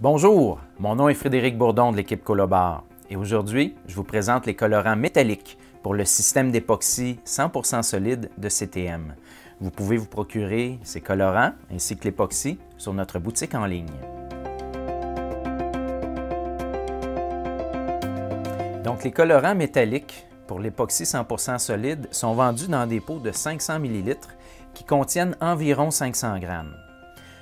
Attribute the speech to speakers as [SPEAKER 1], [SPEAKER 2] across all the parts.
[SPEAKER 1] Bonjour, mon nom est Frédéric Bourdon de l'équipe Colobar et aujourd'hui, je vous présente les colorants métalliques pour le système d'époxy 100% solide de CTM. Vous pouvez vous procurer ces colorants ainsi que l'époxy sur notre boutique en ligne. Donc, les colorants métalliques pour l'époxy 100% solide sont vendus dans des pots de 500 ml qui contiennent environ 500 g.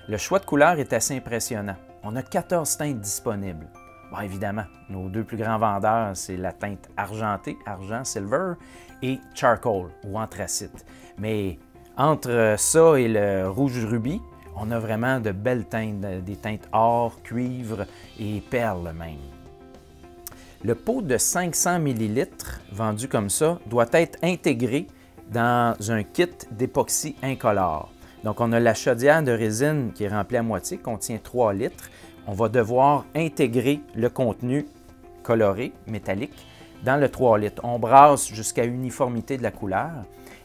[SPEAKER 1] Le choix de couleurs est assez impressionnant. On a 14 teintes disponibles. Bon, évidemment, nos deux plus grands vendeurs, c'est la teinte argentée, argent, silver, et charcoal ou anthracite. Mais entre ça et le rouge rubis, on a vraiment de belles teintes, des teintes or, cuivre et perles même. Le pot de 500 ml vendu comme ça doit être intégré dans un kit d'époxy incolore. Donc, on a la chaudière de résine qui est remplie à moitié, contient 3 litres. On va devoir intégrer le contenu coloré, métallique, dans le 3 litres. On brasse jusqu'à uniformité de la couleur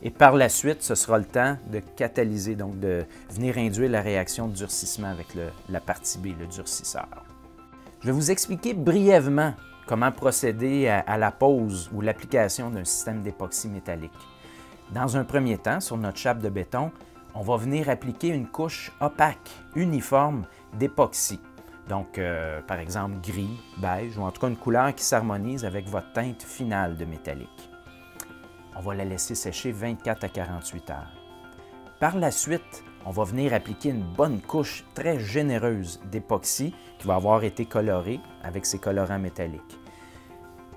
[SPEAKER 1] et par la suite, ce sera le temps de catalyser, donc de venir induire la réaction de durcissement avec la partie B, le durcisseur. Je vais vous expliquer brièvement comment procéder à la pose ou l'application d'un système d'époxy métallique. Dans un premier temps, sur notre chape de béton, on va venir appliquer une couche opaque, uniforme d'époxy. Donc, par exemple, gris, beige, ou en tout cas une couleur qui s'harmonise avec votre teinte finale de métallique. On va la laisser sécher 24 à 48 heures. Par la suite, on va venir appliquer une bonne couche très généreuse d'époxy qui va avoir été colorée avec ces colorants métalliques.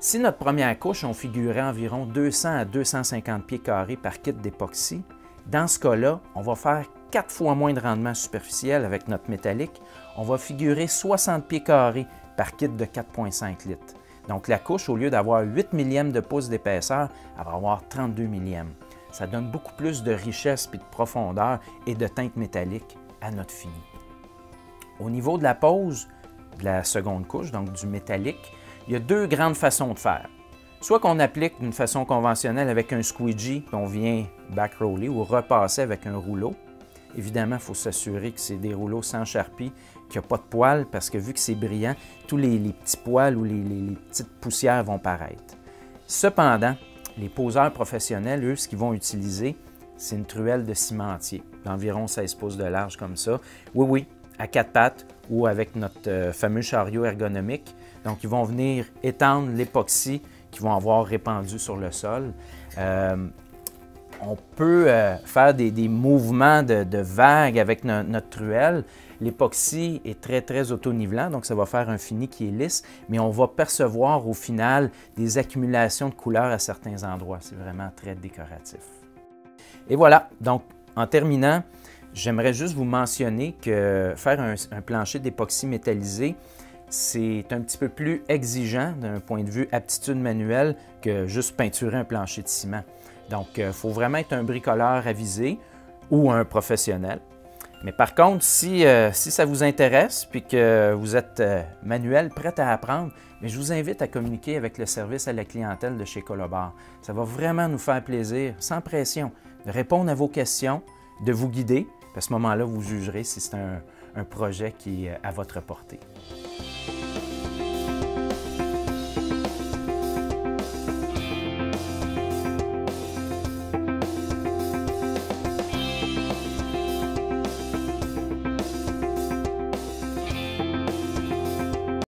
[SPEAKER 1] Si notre première couche, on figurait environ 200 à 250 pieds carrés par kit d'époxy, dans ce cas-là, on va faire 4 fois moins de rendement superficiel avec notre métallique. On va figurer 60 pieds carrés par kit de 4,5 litres. Donc la couche, au lieu d'avoir 8 millièmes de pouce d'épaisseur, elle va avoir 32 millièmes. Ça donne beaucoup plus de richesse et de profondeur et de teinte métallique à notre fini. Au niveau de la pose de la seconde couche, donc du métallique, il y a deux grandes façons de faire. Soit qu'on applique d'une façon conventionnelle avec un squeegee, puis on vient backroller ou repasser avec un rouleau. Évidemment, il faut s'assurer que c'est des rouleaux sans charpie, qu'il n'y a pas de poils, parce que vu que c'est brillant, tous les petits poils ou les petites poussières vont paraître. Cependant, les poseurs professionnels, eux, ce qu'ils vont utiliser, c'est une truelle de cimentier d'environ 16 pouces de large comme ça. Oui, à 4 pattes ou avec notre fameux chariot ergonomique. Donc, ils vont venir étendre l'époxy qu'ils vont avoir répandu sur le sol. On peut faire des mouvements de vagues avec notre truelle. L'époxy est très auto-nivelant, donc ça va faire un fini qui est lisse, mais on va percevoir au final des accumulations de couleurs à certains endroits. C'est vraiment très décoratif. Et voilà, donc en terminant, j'aimerais juste vous mentionner que faire un plancher d'époxy métallisé, c'est un petit peu plus exigeant d'un point de vue aptitude manuelle que juste peinturer un plancher de ciment. Donc, il faut vraiment être un bricoleur avisé ou un professionnel. Mais par contre, si ça vous intéresse puis que vous êtes manuel, prêt à apprendre, mais je vous invite à communiquer avec le service à la clientèle de chez Colobar. Ça va vraiment nous faire plaisir, sans pression, de répondre à vos questions, de vous guider. À ce moment-là, vous jugerez si c'est un projet qui est à votre portée.